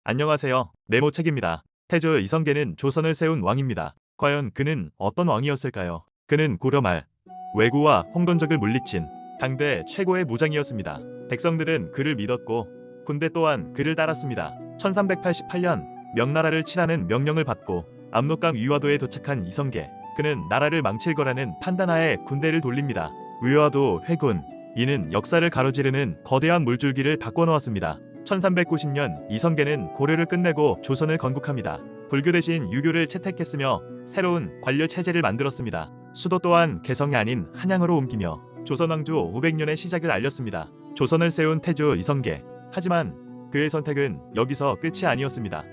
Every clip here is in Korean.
안녕하세요. 네모책입니다. 태조 이성계는 조선을 세운 왕입니다. 과연 그는 어떤 왕이었을까요? 그는 고려 말 왜구와 홍건적을 물리친 당대 최고의 무장이었습니다. 백성들은 그를 믿었고 군대 또한 그를 따랐습니다. 1388년 명나라를 치라는 명령을 받고 압록강 위화도에 도착한 이성계. 그는 나라를 망칠 거라는 판단하에 군대를 돌립니다. 위화도 회군. 이는 역사를 가로지르는 거대한 물줄기를 바꿔놓았습니다. 1390년 이성계는 고려를 끝내고 조선을 건국합니다. 불교 대신 유교를 채택했으며 새로운 관료 체제를 만들었습니다. 수도 또한 개성이 아닌 한양으로 옮기며 조선 왕조 500년의 시작을 알렸습니다. 조선을 세운 태조 이성계. 하지만 그의 선택은 여기서 끝이 아니었습니다.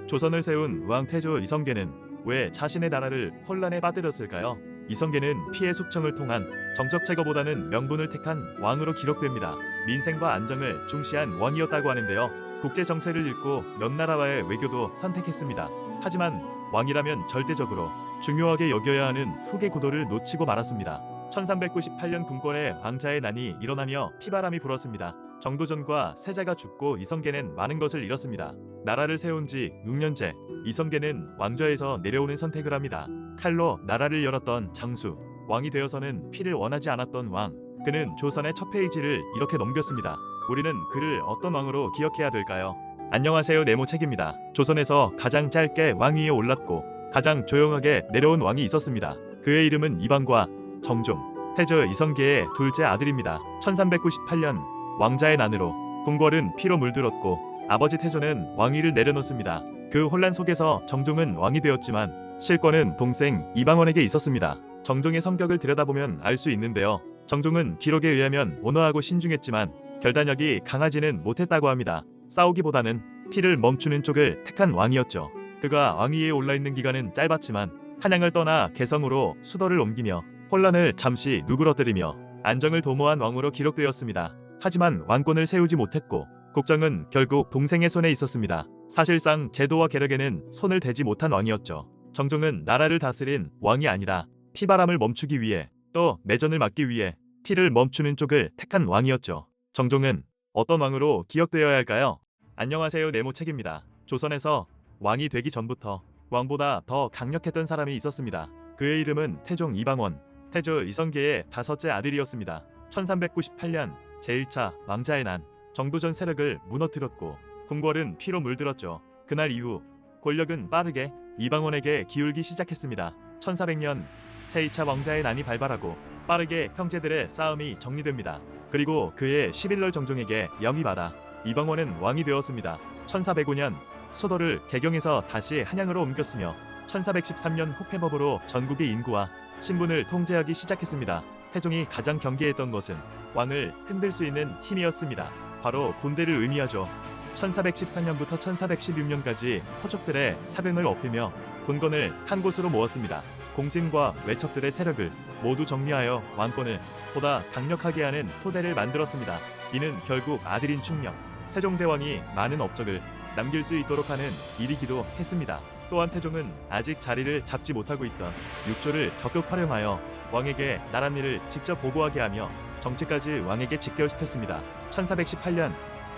조선을 세운 왕 태조 이성계는 왜 자신의 나라를 혼란에 빠뜨렸을까요? 이성계는 피해 숙청을 통한 정적 제거보다는 명분을 택한 왕으로 기록됩니다. 민생과 안정을 중시한 왕이었다고 하는데요. 국제 정세를 읽고 명나라와의 외교도 선택했습니다. 하지만 왕이라면 절대적으로 중요하게 여겨야 하는 후계 구도를 놓치고 말았습니다. 1398년 궁궐에 왕자의 난이 일어나며 피바람이 불었습니다. 정도전과 세자가 죽고 이성계는 많은 것을 잃었습니다. 나라를 세운 지 6년째 이성계는 왕좌에서 내려오는 선택을 합니다. 칼로 나라를 열었던 장수, 왕이 되어서는 피를 원하지 않았던 왕. 그는 조선의 첫 페이지를 이렇게 넘겼습니다. 우리는 그를 어떤 왕으로 기억해야 될까요? 안녕하세요, 네모책입니다. 조선에서 가장 짧게 왕위에 올랐고 가장 조용하게 내려온 왕이 있었습니다. 그의 이름은 이방과 정종. 태조 이성계의 둘째 아들입니다. 1398년 왕자의 난으로 궁궐은 피로 물들었고 아버지 태조는 왕위를 내려놓습니다. 그 혼란 속에서 정종은 왕이 되었지만 실권은 동생 이방원에게 있었습니다. 정종의 성격을 들여다보면 알 수 있는데요. 정종은 기록에 의하면 온화하고 신중했지만 결단력이 강하지는 못했다고 합니다. 싸우기보다는 피를 멈추는 쪽을 택한 왕이었죠. 그가 왕위에 올라있는 기간은 짧았지만 한양을 떠나 개성으로 수도를 옮기며 혼란을 잠시 누그러뜨리며 안정을 도모한 왕으로 기록되었습니다. 하지만 왕권을 세우지 못했고 국정은 결국 동생의 손에 있었습니다. 사실상 제도와 계력에는 손을 대지 못한 왕이었죠. 정종은 나라를 다스린 왕이 아니라 피바람을 멈추기 위해 또 내전을 막기 위해 피를 멈추는 쪽을 택한 왕이었죠. 정종은 어떤 왕으로 기억되어야 할까요? 안녕하세요, 네모책입니다. 조선에서 왕이 되기 전부터 왕보다 더 강력했던 사람이 있었습니다. 그의 이름은 태종 이방원. 태조 이성계의 다섯째 아들이었습니다. 1398년 제1차 왕자의 난, 정도전 세력을 무너뜨렸고 궁궐은 피로 물들었죠. 그날 이후 권력은 빠르게 이방원에게 기울기 시작했습니다. 1400년 제2차 왕자의 난이 발발하고 빠르게 형제들의 싸움이 정리됩니다. 그리고 그의 11월 정종에게 영이 받아 이방원은 왕이 되었습니다. 1405년 수도를 개경에서 다시 한양으로 옮겼으며 1413년 호패법으로 전국의 인구와 신분을 통제하기 시작했습니다. 태종이 가장 경계했던 것은 왕을 흔들 수 있는 힘이었습니다. 바로 군대를 의미하죠. 1414년부터 1416년까지 호족들의 사병을 업히며 군권을 한 곳으로 모았습니다. 공진과 외척들의 세력을 모두 정리하여 왕권을 보다 강력하게 하는 토대를 만들었습니다. 이는 결국 아들인 충령, 세종대왕이 많은 업적을 남길 수 있도록 하는 일이기도 했습니다. 또한 태종은 아직 자리를 잡지 못하고 있던 육조를 적극 활용하여 왕에게 나랏일을 직접 보고하게 하며 정치까지 왕에게 직결시켰습니다. 1418년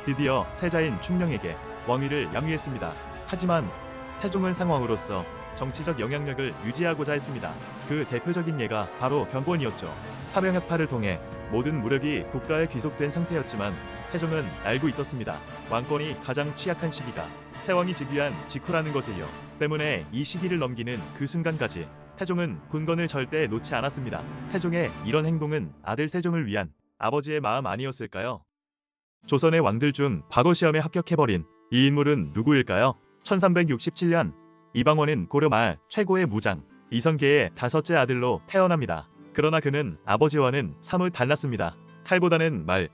드디어 세자인 충령에게 왕위를 양위했습니다. 하지만 태종은 상왕으로서 정치적 영향력을 유지하고자 했습니다. 그 대표적인 예가 바로 병권이었죠. 사병협파를 통해 모든 무력이 국가에 귀속된 상태였지만 태종은 알고 있었습니다. 왕권이 가장 취약한 시기가 세왕이 즉위한 직후라는 것을요. 때문에 이 시기를 넘기는 그 순간까지 태종은 군권을 절대 놓지 않았습니다. 태종의 이런 행동은 아들 세종을 위한 아버지의 마음 아니었을까요? 조선의 왕들 중 과거 시험에 합격해버린 이 인물은 누구일까요? 1367년 이방원은 고려 말 최고의 무장 이성계의 다섯째 아들로 태어납니다. 그러나 그는 아버지와는 사뭇 달랐습니다. 칼보다는 말,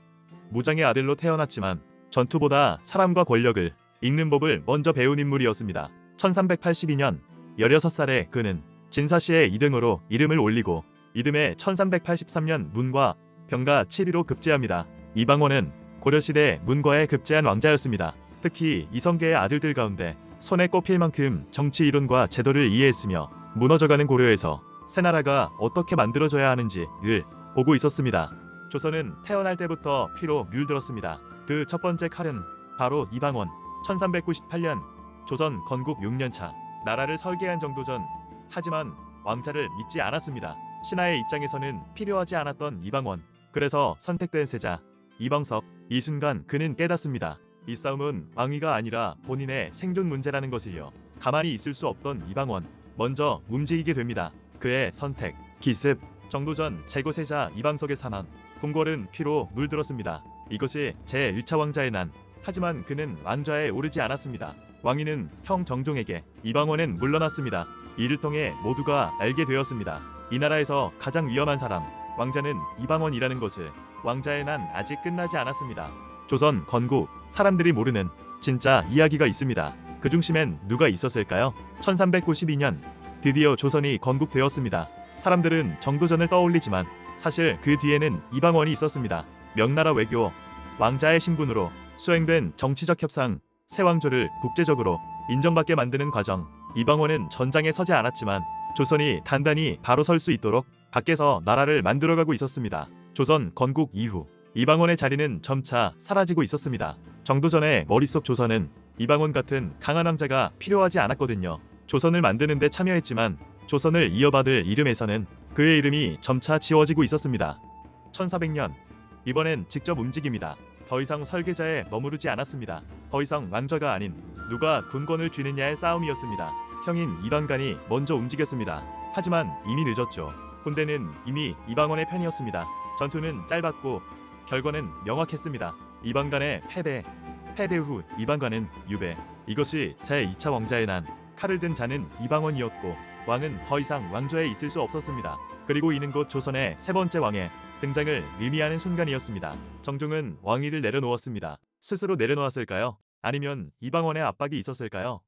무장의 아들로 태어났지만 전투보다 사람과 권력을 읽는 법을 먼저 배운 인물이었습니다. 1382년 16살에 그는 진사시의 이등으로 이름을 올리고 이듬해 1383년 문과 병가 7위로 급제합니다. 이방원은 고려시대 문과에 급제한 왕자였습니다. 특히 이성계의 아들들 가운데 손에 꼽힐 만큼 정치 이론과 제도를 이해했으며 무너져가는 고려에서 새 나라가 어떻게 만들어져야 하는지를 보고 있었습니다. 조선은 태어날 때부터 피로 물들었습니다. 그 첫 번째 칼은 바로 이방원, 1398년 조선 건국 6년차 나라를 설계한 정도전. 하지만 왕자를 믿지 않았습니다. 신하의 입장에서는 필요하지 않았던 이방원. 그래서 선택된 세자 이방석. 이 순간 그는 깨닫습니다. 이 싸움은 왕위가 아니라 본인의 생존 문제라는 것을요. 가만히 있을 수 없던 이방원 먼저 움직이게 됩니다. 그의 선택 기습. 정도전 제고세자 이방석의 사망. 궁궐은 피로 물들었습니다. 이것이 제1차 왕자의 난. 하지만 그는 왕좌에 오르지 않았습니다. 왕위는 형 정종에게, 이방원은 물러났습니다. 이를 통해 모두가 알게 되었습니다. 이 나라에서 가장 위험한 사람, 왕자는 이방원이라는 것을. 왕자의 난 아직 끝나지 않았습니다. 조선 건국, 사람들이 모르는 진짜 이야기가 있습니다. 그 중심엔 누가 있었을까요? 1392년 드디어 조선이 건국되었습니다. 사람들은 정도전을 떠올리지만 사실 그 뒤에는 이방원이 있었습니다. 명나라 외교, 왕자의 신분으로 수행된 정치적 협상, 새 왕조를 국제적으로 인정받게 만드는 과정. 이방원은 전장에 서지 않았지만 조선이 단단히 바로 설 수 있도록 밖에서 나라를 만들어가고 있었습니다. 조선 건국 이후 이방원의 자리는 점차 사라지고 있었습니다. 정도전의 머릿속 조선은 이방원 같은 강한 왕자가 필요하지 않았거든요. 조선을 만드는 데 참여했지만 조선을 이어받을 이름에서는 그의 이름이 점차 지워지고 있었습니다. 1400년 이번엔 직접 움직입니다. 더 이상 설계자에 머무르지 않았습니다. 더 이상 왕좌가 아닌 누가 군권을 쥐느냐의 싸움이었습니다. 형인 이방간이 먼저 움직였습니다. 하지만 이미 늦었죠. 군대는 이미 이방원의 편이었습니다. 전투는 짧았고 결과는 명확했습니다. 이방간의 패배 후 이방간은 유배. 이것이 제2차 왕자의 난. 칼을 든 자는 이방원이었고 왕은 더 이상 왕좌에 있을 수 없었습니다. 그리고 이는 곧 조선의 세 번째 왕의 등장을 의미하는 순간이었습니다. 정종은 왕위를 내려놓았습니다. 스스로 내려놓았을까요? 아니면 이방원의 압박이 있었을까요?